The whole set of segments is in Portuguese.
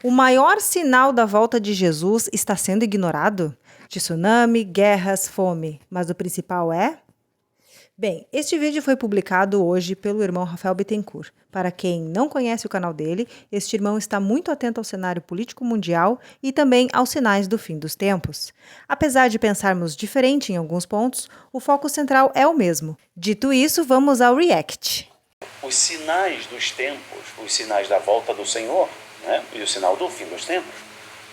O maior sinal da volta de Jesus está sendo ignorado? Tsunami, guerras, fome. Mas o principal é? Bem, este vídeo foi publicado hoje pelo irmão Rafael Bittencourt. Para quem não conhece o canal dele, este irmão está muito atento ao cenário político mundial e também aos sinais do fim dos tempos. Apesar de pensarmos diferente em alguns pontos, o foco central é o mesmo. Dito isso, vamos ao React. Os sinais dos tempos, os sinais da volta do Senhor, né? E o sinal do fim dos tempos,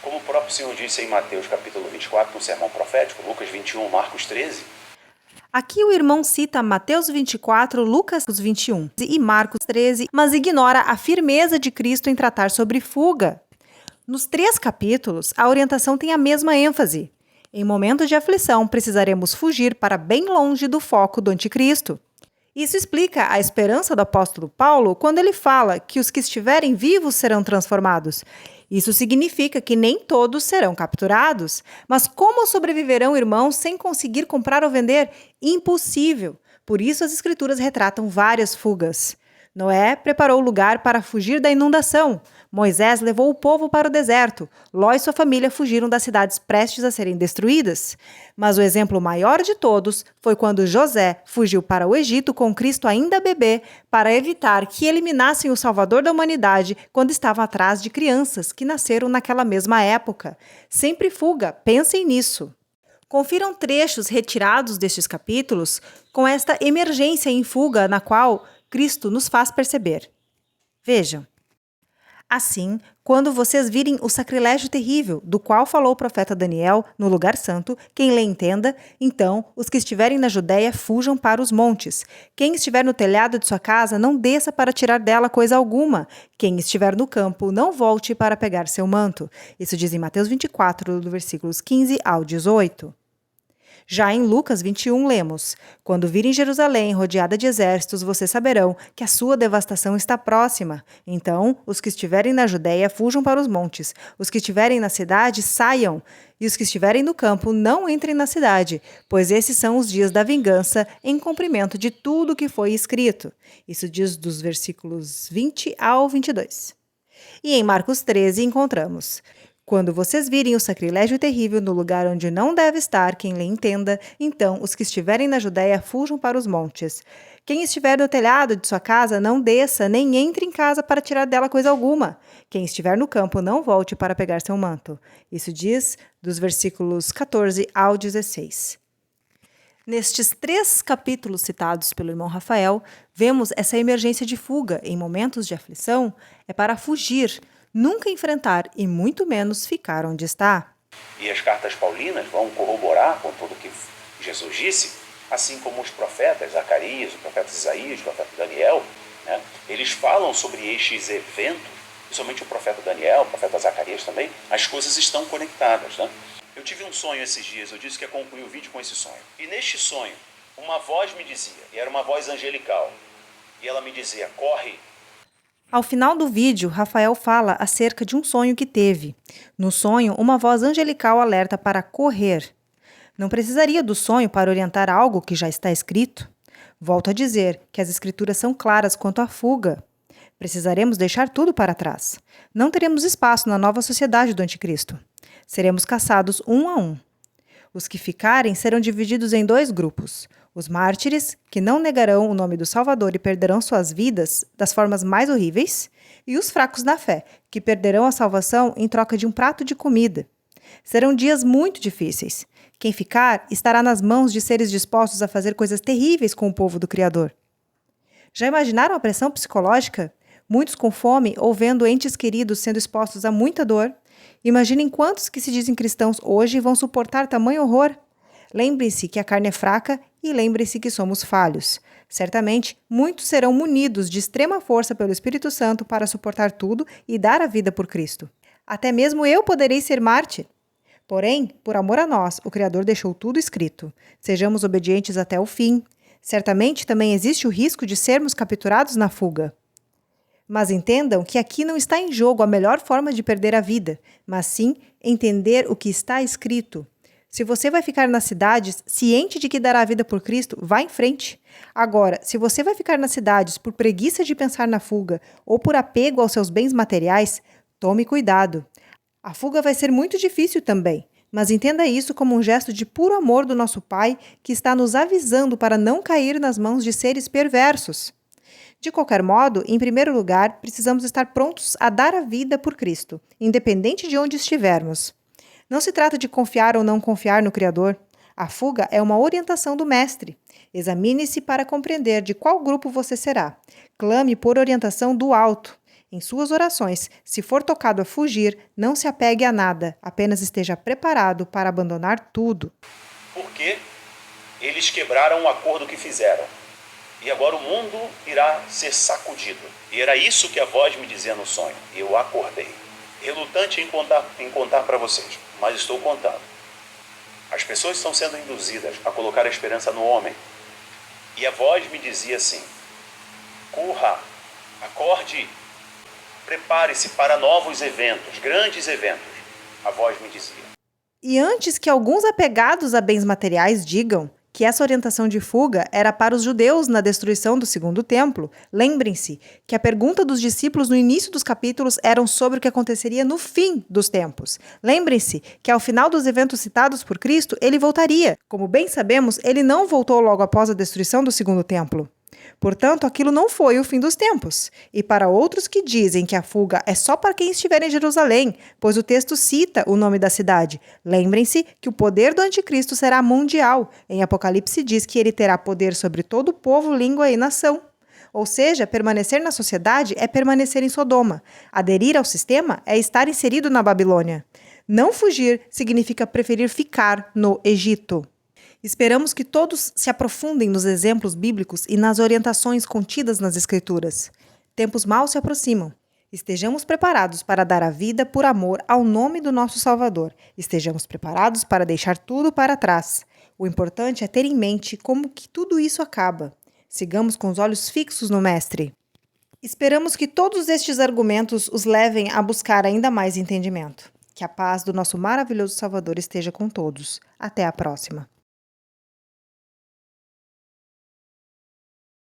como o próprio Senhor disse em Mateus capítulo 24, no sermão profético, Lucas 21, Marcos 13, aqui o irmão cita Mateus 24, Lucas 21 e Marcos 13, mas ignora a firmeza de Cristo em tratar sobre fuga. Nos 3 capítulos, a orientação tem a mesma ênfase. Em momentos de aflição, precisaremos fugir para bem longe do foco do anticristo. Isso explica a esperança do apóstolo Paulo quando ele fala que os que estiverem vivos serão transformados. Isso significa que nem todos serão capturados. Mas como sobreviverão irmãos sem conseguir comprar ou vender? Impossível. Por isso as escrituras retratam várias fugas. Noé preparou o lugar para fugir da inundação. Moisés levou o povo para o deserto. Ló e sua família fugiram das cidades prestes a serem destruídas. Mas o exemplo maior de todos foi quando José fugiu para o Egito com Cristo ainda bebê para evitar que eliminassem o Salvador da humanidade quando estava atrás de crianças que nasceram naquela mesma época. Sempre fuga, pensem nisso. Confiram trechos retirados destes capítulos com esta emergência em fuga na qual Cristo nos faz perceber. Vejam. Assim, quando vocês virem o sacrilégio terrível, do qual falou o profeta Daniel no lugar santo, quem lê entenda, então os que estiverem na Judéia fujam para os montes. Quem estiver no telhado de sua casa, não desça para tirar dela coisa alguma. Quem estiver no campo, não volte para pegar seu manto. Isso diz em Mateus 24, do versículos 15 ao 18. Já em Lucas 21 lemos: quando virem Jerusalém rodeada de exércitos, vocês saberão que a sua devastação está próxima. Então, os que estiverem na Judéia fujam para os montes. Os que estiverem na cidade, saiam. E os que estiverem no campo, não entrem na cidade, pois esses são os dias da vingança, em cumprimento de tudo o que foi escrito. Isso diz dos versículos 20 ao 22. E em Marcos 13 encontramos: quando vocês virem o sacrilégio terrível no lugar onde não deve estar, quem lhe entenda, então os que estiverem na Judéia fujam para os montes. Quem estiver no telhado de sua casa, não desça, nem entre em casa para tirar dela coisa alguma. Quem estiver no campo, não volte para pegar seu manto. Isso diz dos versículos 14 ao 16. Nestes 3 capítulos citados pelo irmão Rafael, vemos essa emergência de fuga em momentos de aflição é para fugir, nunca enfrentar e muito menos ficar onde está. E as cartas paulinas vão corroborar com tudo que Jesus disse, assim como os profetas, Zacarias, o profeta Isaías, o profeta Daniel, né? Eles falam sobre estes eventos, principalmente o profeta Daniel, o profeta Zacarias também, as coisas estão conectadas, né? Eu tive um sonho esses dias, eu disse que ia concluir o vídeo com esse sonho. E neste sonho, uma voz me dizia, e era uma voz angelical, e ela me dizia: corre. Ao final do vídeo, Rafael fala acerca de um sonho que teve. No sonho, uma voz angelical alerta para correr. Não precisaria do sonho para orientar algo que já está escrito? Volto a dizer que as escrituras são claras quanto à fuga. Precisaremos deixar tudo para trás. Não teremos espaço na nova sociedade do anticristo. Seremos caçados um a um. Os que ficarem serão divididos em 2 grupos. Os mártires, que não negarão o nome do Salvador e perderão suas vidas das formas mais horríveis, e os fracos na fé, que perderão a salvação em troca de um prato de comida. Serão dias muito difíceis. Quem ficar estará nas mãos de seres dispostos a fazer coisas terríveis com o povo do Criador. Já imaginaram a pressão psicológica? Muitos com fome ou vendo entes queridos sendo expostos a muita dor? Imaginem quantos que se dizem cristãos hoje vão suportar tamanho horror. Lembrem-se que a carne é fraca e lembrem-se que somos falhos. Certamente, muitos serão munidos de extrema força pelo Espírito Santo para suportar tudo e dar a vida por Cristo. Até mesmo eu poderei ser mártir. Porém, por amor a nós, o Criador deixou tudo escrito. Sejamos obedientes até o fim. Certamente também existe o risco de sermos capturados na fuga. Mas entendam que aqui não está em jogo a melhor forma de perder a vida, mas sim entender o que está escrito. Se você vai ficar nas cidades, ciente de que dará a vida por Cristo, vá em frente. Agora, se você vai ficar nas cidades por preguiça de pensar na fuga ou por apego aos seus bens materiais, Tome cuidado. A fuga vai ser muito difícil também, mas entenda isso como um gesto de puro amor do nosso Pai que está nos avisando para não cair nas mãos de seres perversos. De qualquer modo, em primeiro lugar, precisamos estar prontos a dar a vida por Cristo, independente de onde estivermos. Não se trata de confiar ou não confiar no Criador. A fuga é uma orientação do Mestre. Examine-se para compreender de qual grupo você será. Clame por orientação do alto. Em suas orações, se for tocado a fugir, não se apegue a nada, apenas esteja preparado para abandonar tudo. Porque eles quebraram o acordo que fizeram. E agora o mundo irá ser sacudido. E era isso que a voz me dizia no sonho. E eu acordei. Relutante em contar para vocês, mas estou contando. As pessoas estão sendo induzidas a colocar a esperança no homem. E a voz me dizia assim: corra, acorde, prepare-se para novos eventos, grandes eventos. A voz me dizia. E antes que alguns apegados a bens materiais digam que essa orientação de fuga era para os judeus na destruição do segundo templo, lembrem-se que a pergunta dos discípulos no início dos capítulos era sobre o que aconteceria no fim dos tempos. Lembrem-se que ao final dos eventos citados por Cristo, ele voltaria. Como bem sabemos, ele não voltou logo após a destruição do segundo templo. Portanto, aquilo não foi o fim dos tempos. E para outros que dizem que a fuga é só para quem estiver em Jerusalém, pois o texto cita o nome da cidade, lembrem-se que o poder do anticristo será mundial. Em Apocalipse diz que ele terá poder sobre todo o povo, língua e nação. Ou seja, permanecer na sociedade é permanecer em Sodoma. Aderir ao sistema é estar inserido na Babilônia. Não fugir significa preferir ficar no Egito. Esperamos que todos se aprofundem nos exemplos bíblicos e nas orientações contidas nas Escrituras. Tempos maus se aproximam. Estejamos preparados para dar a vida por amor ao nome do nosso Salvador. Estejamos preparados para deixar tudo para trás. O importante é ter em mente como que tudo isso acaba. Sigamos com os olhos fixos no Mestre. Esperamos que todos estes argumentos os levem a buscar ainda mais entendimento. Que a paz do nosso maravilhoso Salvador esteja com todos. Até a próxima.